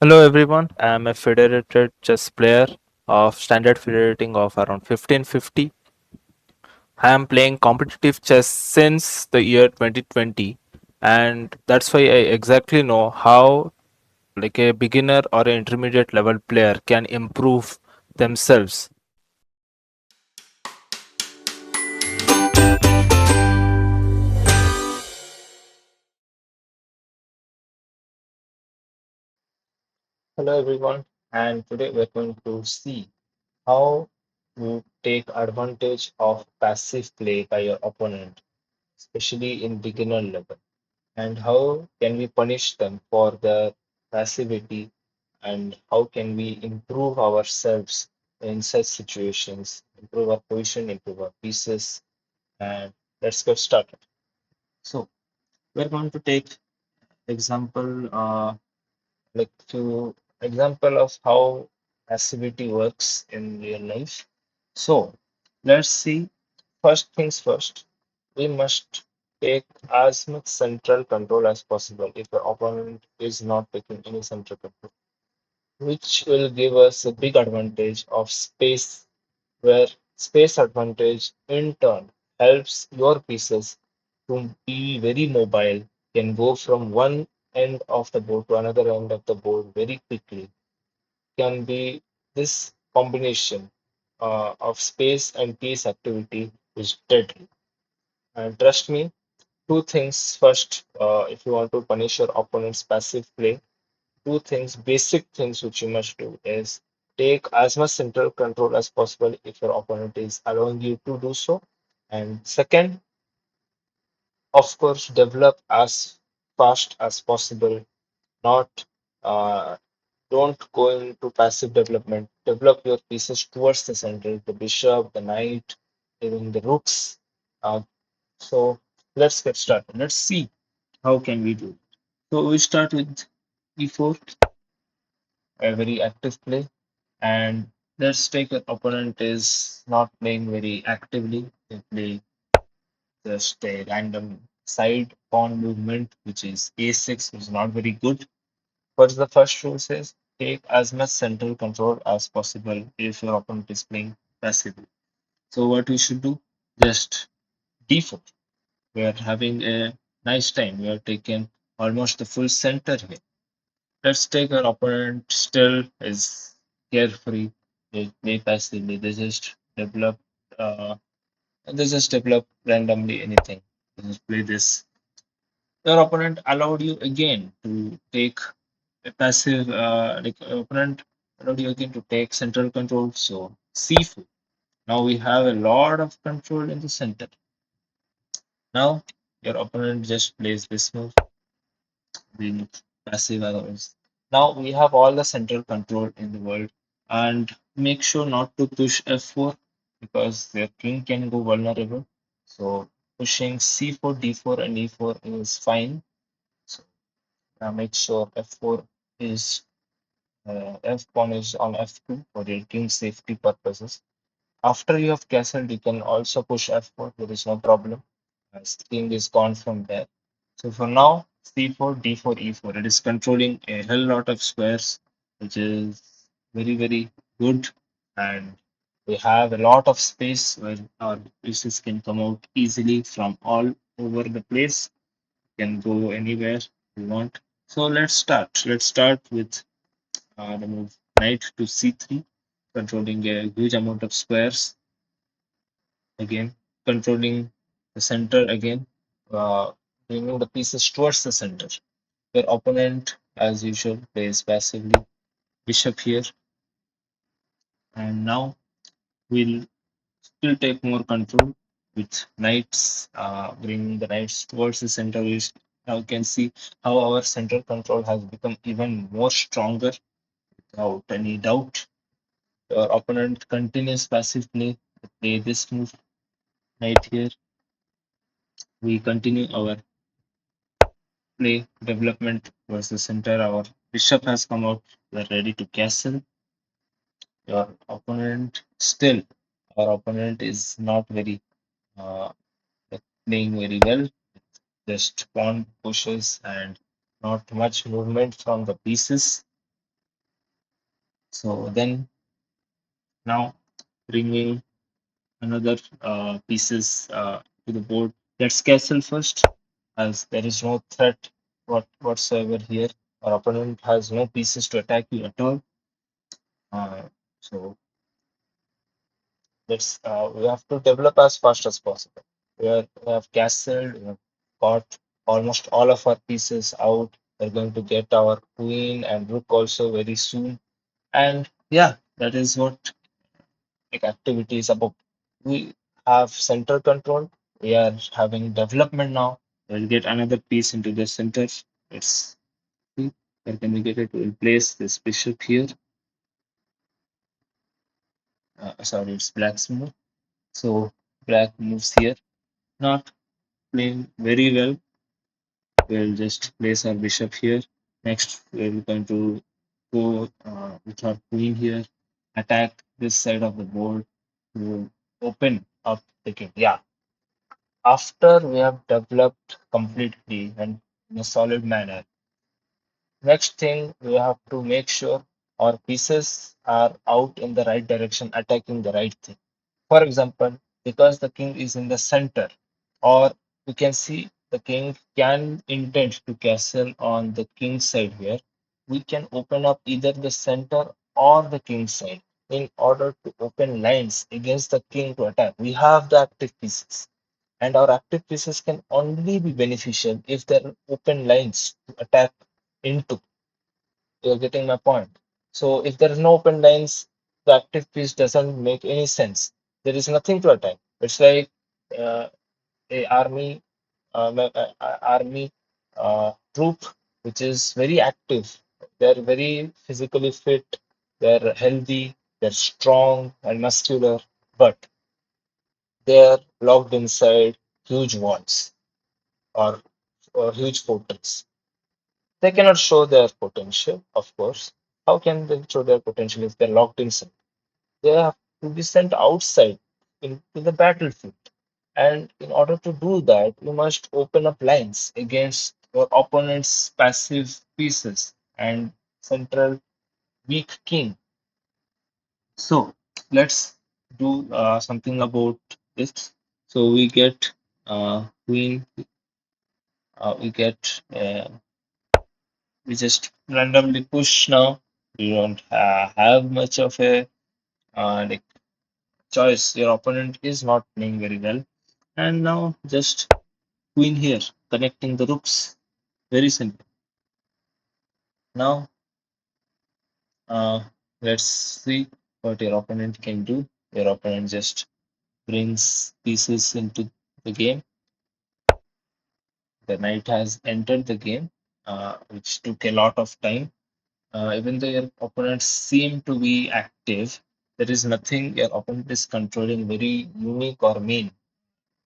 Hello everyone, I am a federated chess player of standard federating of around 1550. I am playing competitive chess since the year 2020 and that's why I exactly know how a beginner or an intermediate level player can improve themselves. Hello everyone, and today we're going to see how you take advantage of passive play by your opponent, especially in beginner level, and how can we punish them for their passivity, and how can we improve ourselves in such situations, improve our position, improve our pieces, and let's get started. So we're going to take example like few example of how passivity works in real life. So let's see. First things first, we must take as much central control as possible if the opponent is not taking any central control, which will give us a big advantage of space, where space advantage in turn helps your pieces to be very mobile, can go from one end of the board to another end of the board very quickly. Can be this combination of space and piece activity is deadly. And trust me, two things first, if you want to punish your opponent's passive play, two things, basic things which you must do is take as much central control as possible if your opponent is allowing you to do so. And second, of course, develop as fast as possible, not uh, don't go into passive development. Develop your pieces towards the center, the bishop, the knight, even the rooks. Uh, so let's get started. Let's see how can we do. So we start with e4, a very active play. And let's take an opponent is not playing very actively. They play just a random side pawn movement, which is a6, which is not very good. What's the first rule says? Take as much central control as possible if your opponent is playing passively. So what we should do? Just d4. We are having a nice time. We are taking almost the full center here. Let's take our opponent still is carefree. They play passively. Uh, they just develop randomly anything. They just play this. Your opponent allowed you again to take a passive. Opponent allowed you again to take central control. So c4. Now we have a lot of control in the center. Now your opponent just plays this move, being passive otherwise. Now we have all the central control in the world, and make sure not to push f4 because their king can go vulnerable. So pushing c4, d4, and e4 is fine. So make sure f4 is f pawn is on f2 for your king safety purposes. After you have castled, you can also push f4. There is no problem. As king is gone from there. So for now, c4, d4, e4. It is controlling a hell lot of squares, which is very, very good. And we have a lot of space where our pieces can come out easily from all over the place. Can go anywhere we want. So let's start. Let's start with the move knight to c3, controlling a huge amount of squares again, controlling the center again, bringing the pieces towards the center. Your opponent, as usual, plays passively. Bishop here, and now we'll still take more control with knights, bringing the knights towards the center. We now can see how our central control has become even more stronger without any doubt. Your opponent continues passive play. Play this move, knight here. We continue our play development versus center. Our bishop has come out. We're ready to castle. Your opponent still, our opponent is not very uh, playing very well. Just pawn pushes and not much movement from the pieces. So then now bringing another pieces to the board. Let's castle first, as there is no threat whatsoever here. Our opponent has no pieces to attack you at all. So we have to develop as fast as possible. We have castled, we have got almost all of our pieces out. We're going to get our queen and rook also very soon. And yeah, that is what like activity is about. We have center control. We are having development now. We'll get another piece into the center. Let's see where can we get it. We'll place this bishop here. Sorry, it's black's move. So black moves here. Not playing very well. We'll just place our bishop here. Next, we're going to go with our queen here. Attack this side of the board to open up the game. Yeah, after we have developed completely and in a solid manner, next thing we have to make sure our pieces are out in the right direction, attacking the right thing. For example, because the king is in the center, or we can see the king can intend to castle on the king side here, we can open up either the center or the king side in order to open lines against the king to attack. We have the active pieces, and our active pieces can only be beneficial if there are open lines to attack into. You're getting my point. So if there is no open lines, the active piece doesn't make any sense. There is nothing to attack. It's like uh, a army troop which is very active. They're very physically fit. They're healthy. They're strong and muscular, but they're locked inside huge walls or huge fortress. They cannot show their potential, of course. How can they show their potential if they're locked inside? They have to be sent outside into the battlefield. And in order to do that, you must open up lines against your opponent's passive pieces and central weak king. So let's do something about this. So we get queen, we get we just randomly push now. We don't have much of a like choice. Your opponent is not playing very well. And now just queen here, connecting the rooks. Very simple. Now uh, let's see what your opponent can do. Your opponent just brings pieces into the game. The knight has entered the game, which took a lot of time. Even though your opponents seem to be active, there is nothing your opponent is controlling very unique or main.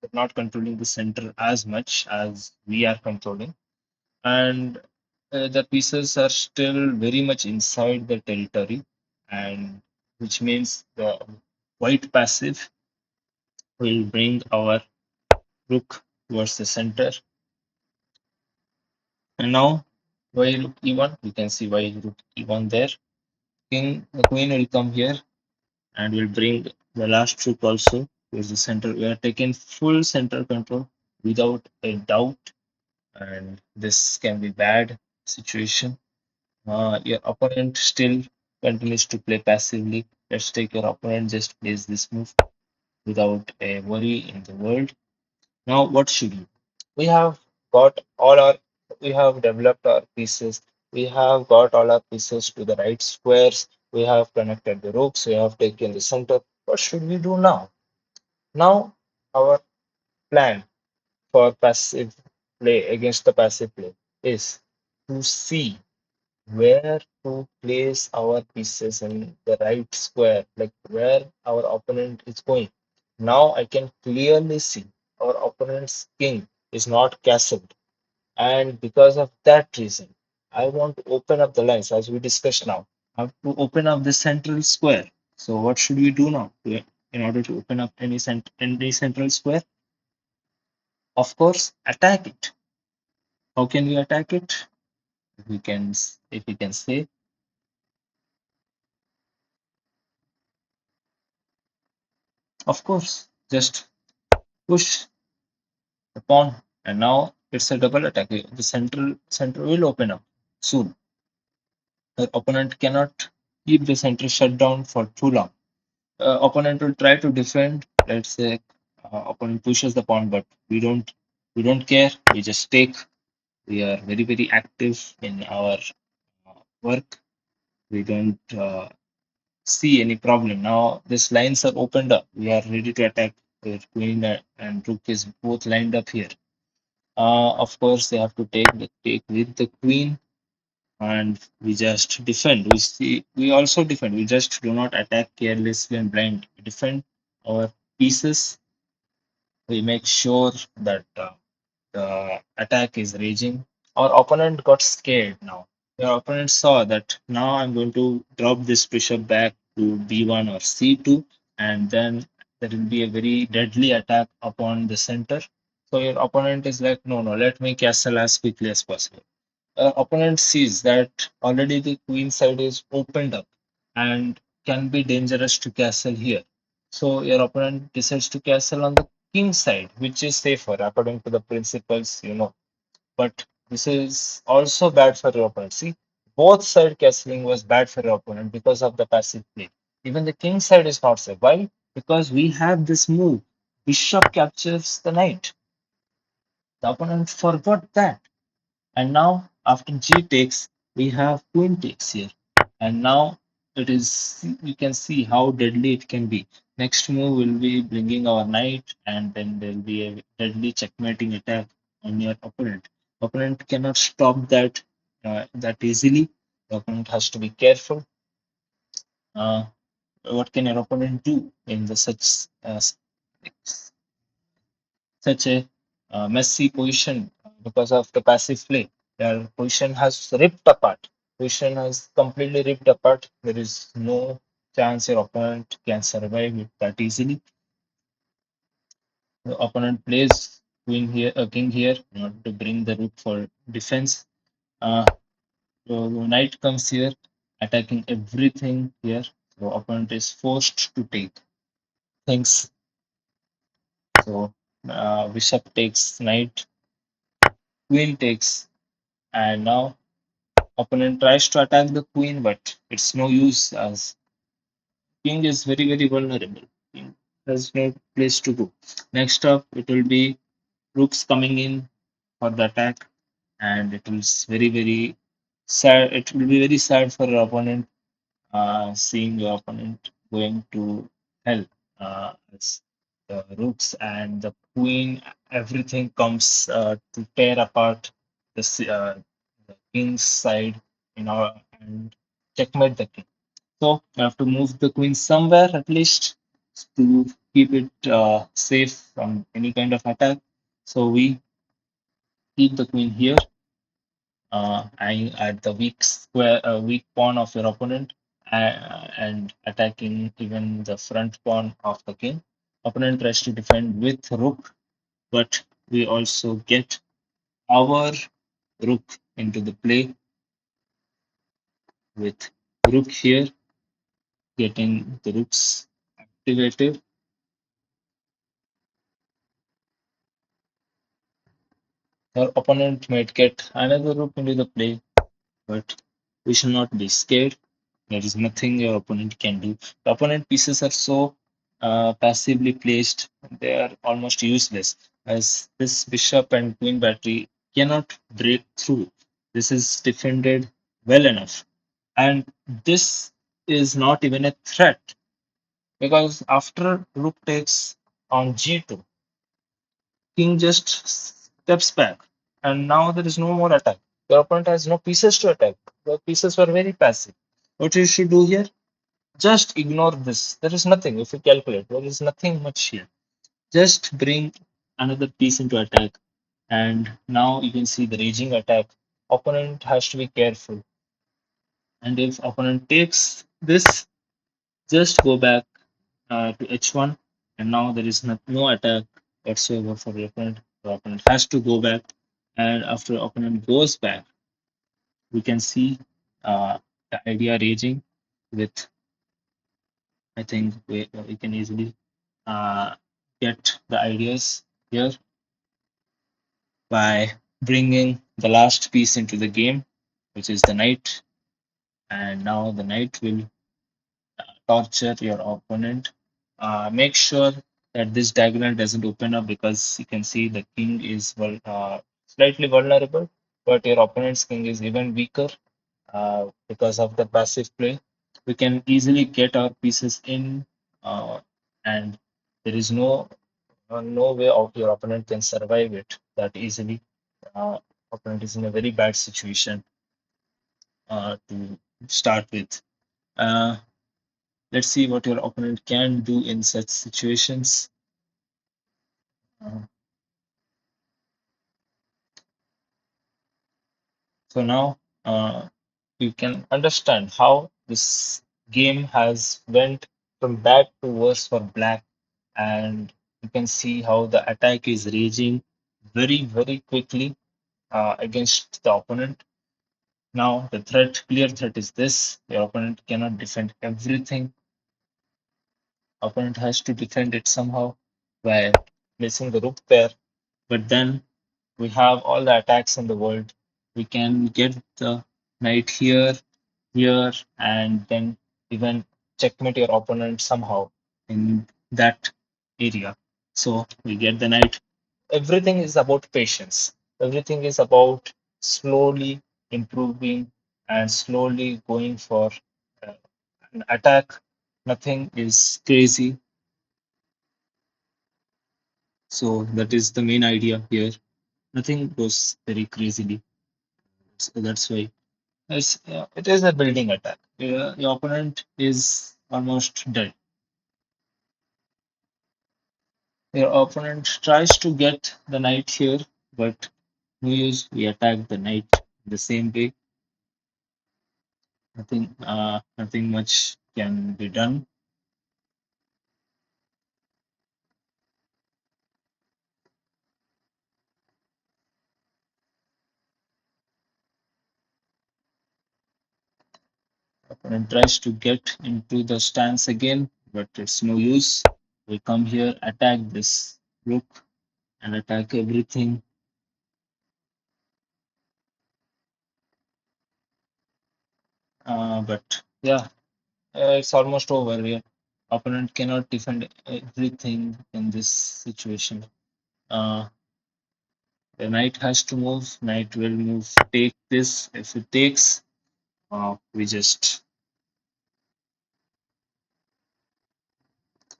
They're not controlling the center as much as we are controlling. And the pieces are still very much inside the territory, and which means the white passive will bring our rook towards the center. And now, why rook e1? We can see why rook e1 there. The queen will come here and will bring the last rook also towards the center. We are taking full center control without a doubt, and this can be bad situation. Your opponent still continues to play passively. Let's take your opponent just plays this move without a worry in the world. Now, what should you? We have got all our, we have developed our pieces. We have got all our pieces to the right squares. We have connected the rooks. We have taken the center. What should we do now? Now, our plan for passive play against the passive play is to see where to place our pieces in the right square, like where our opponent is going. Now I can clearly see our opponent's king is not castled, and because of that reason, I want to open up the lines as we discussed now. I have to open up the central square. So what should we do now in order to open up any central square? Of course, attack it. How can we attack it? If we can say Of course, just push the pawn, and now it's a double attack. The center will open up soon. The opponent cannot keep the center shut down for too long. Opponent will try to defend. Let's say opponent pushes the pawn, but we don't care. We just take. We are very active in our work. We don't see any problem. Now these lines are opened up. We are ready to attack. Where queen and rook is both lined up here. Of course, they have to take with the queen, and we just defend. We also defend. We just do not attack carelessly and blind. We defend our pieces. We make sure that the attack is raging. Our opponent got scared now. Your opponent saw that now I'm going to drop this bishop back to b1 or c2, and then there will be a very deadly attack upon the center. So your opponent is like, no, no, let me castle as quickly as possible. Opponent sees that already the queen side is opened up and can be dangerous to castle here. So your opponent decides to castle on the king side, which is safer according to the principles, but this is also bad for your opponent. See, both side castling was bad for your opponent because of the passive play. Even the king side is not safe. Why? Because we have this move. Bishop captures the knight. The opponent forgot that. And now after g takes, we have queen takes here. And now you can see how deadly it can be. Next move will be bringing our knight, and then there will be a deadly checkmating attack on your opponent. Opponent cannot stop that easily. The opponent has to be careful. Uh, what can your opponent do in the such a messy position because of the passive play? Their position has ripped apart. Position has completely ripped apart. There is no chance your opponent can survive it that easily. The opponent plays queen here, king here, in order to bring the rook for defense. Uh, so the knight comes here, attacking everything here. So opponent is forced to take things. So bishop takes knight, queen takes, and now opponent tries to attack the queen, but it's no use as king is very vulnerable. King has no place to go. Next up, it will be rooks coming in for the attack, and it will very sad. It will be very sad for your opponent, seeing your opponent going to hell, as the rooks and the queen. Everything comes to tear apart the king's side, and checkmate the king. So you have to move the queen somewhere at least to keep it safe from any kind of attack. So we keep the queen here, eyeing at the weak pawn of your opponent, and attacking even the front pawn of the king. Opponent tries to defend with rook, but we also get our rook into the play with rook here, getting the rooks activated. Your opponent might get another rook into the play, but we should not be scared. There is nothing your opponent can do. The opponent pieces are so passively placed, they are almost useless, as this bishop and queen battery cannot break through. This is defended well enough. And this is not even a threat, because after rook takes on g2, king just steps back, and now there is no more attack. Your opponent has no pieces to attack. The pieces were very passive. What you should do here? Just ignore this. There is nothing. If you calculate, there is nothing much here. Just bring another piece into attack, and now you can see the raging attack. Opponent has to be careful, and if opponent takes this, just go back to h1, and now there is no attack whatsoever for the opponent. The opponent has to go back, and after opponent goes back, we can see the idea raging with, I think we can easily. uh, get the ideas here by bringing the last piece into the game, which is the knight. And now the knight will torture your opponent. Make sure that this diagonal doesn't open up because you can see the king is slightly vulnerable, but your opponent's king is even weaker because of the passive play. We can easily get our pieces in, and there is no way of your opponent can survive it that easily. Uh, Opponent is in a very bad situation to start with. Uh, let's see what your opponent can do in such situations. Uh, so now you can understand how this game has went from bad to worse for black, and you can see how the attack is raging very quickly against the opponent. Now the clear threat is this: your opponent cannot defend everything. Opponent has to defend it somehow by placing the rook there. But then we have all the attacks in the world. We can get the knight here, and then even checkmate your opponent somehow in that area. So we get the knight. Everything is about patience. Everything is about slowly improving and slowly going for uh, an attack. Nothing is crazy. So that is the main idea here. Nothing goes very crazily. So that's why it is a building attack. Your opponent is almost dead. Your opponent tries to get the knight here, but no use. We attack the knight the same way. Nothing much can be done. Opponent tries to get into the stance again, but it's no use. We come here, attack this rook, and attack everything. But yeah, it's almost over here. Opponent cannot defend everything in this situation. Uh, the knight has to move. Knight will move. Take this. If it takes, we just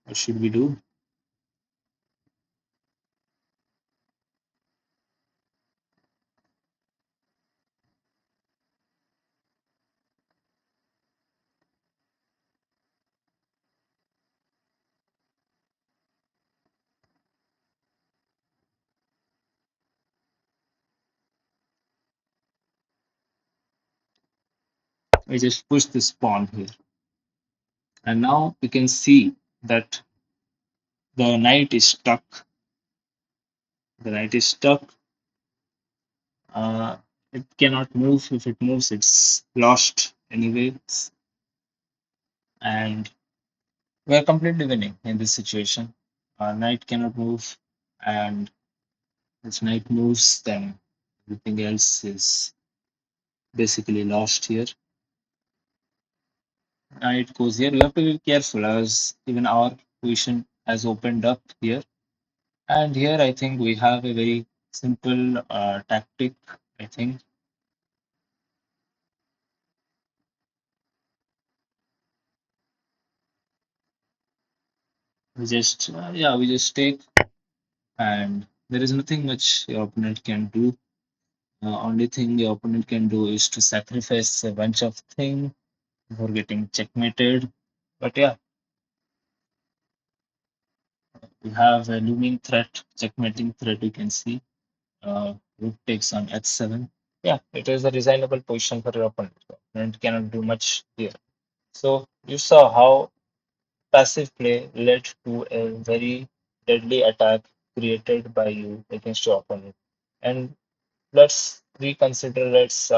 what should we do? We just push this pawn here, and now we can see that the knight is stuck. The knight is stuck. Uh, it cannot move. If it moves, it's lost anyway. And we are completely winning in this situation. Knight cannot move, and if knight moves, then everything else is basically lost here. Knight goes here. We have to be careful as even our position has opened up here. And here, I think we have a very simple tactic. I think we just take, and there is nothing much your opponent can do. Only thing your opponent can do is to sacrifice a bunch of things before getting checkmated. But yeah, we have a looming threat, checkmating threat. You can see rook takes on h7. Yeah, it is a designable position for your opponent. Your opponent cannot do much here. So you saw how passive play led to a very deadly attack created by you against your opponent. And let's reconsider, let's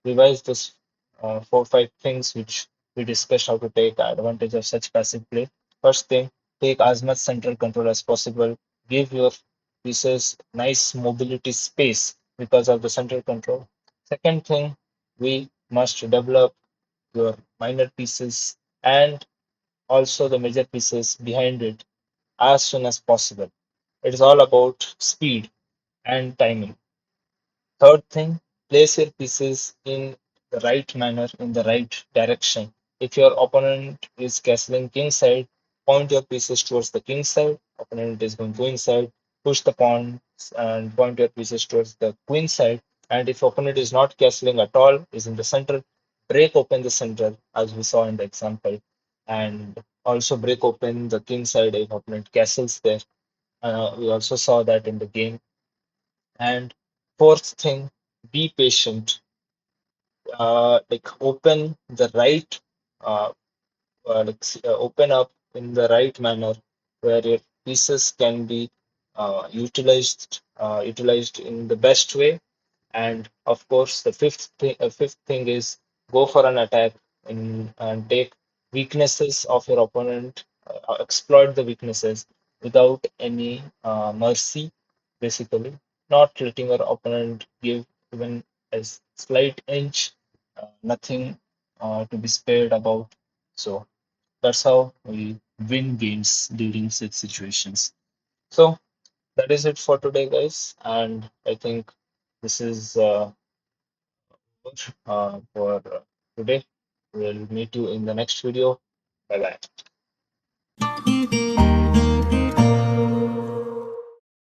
revise those 4 5 things which we discussed how to take advantage of such passive play. First thing, take as much central control as possible, give your pieces nice mobility space because of the central control. Second thing, we must develop your minor pieces and also the major pieces behind it as soon as possible. It is all about speed and timing. Third thing, place your pieces in the right manner, in the right direction. If your opponent is castling king side, point your pieces towards the king side. Opponent is going queen side, push the pawns and point your pieces towards the queen side. And if opponent is not castling at all, is in the center, break open the center as we saw in the example, and also break open the king side if opponent castles there. We also saw that in the game. And fourth thing, be patient. Like open the right, uh, open up in the right manner where your pieces can be utilized in the best way. And of course, the fifth thing is go for an attack and take weaknesses of your opponent, exploit the weaknesses without any mercy, basically, not letting your opponent give even a slight inch, nothing to be spared about. So that's how we win games during such situations. So that is it for today, guys. And I think this is for today. We'll meet you in the next video. Bye bye.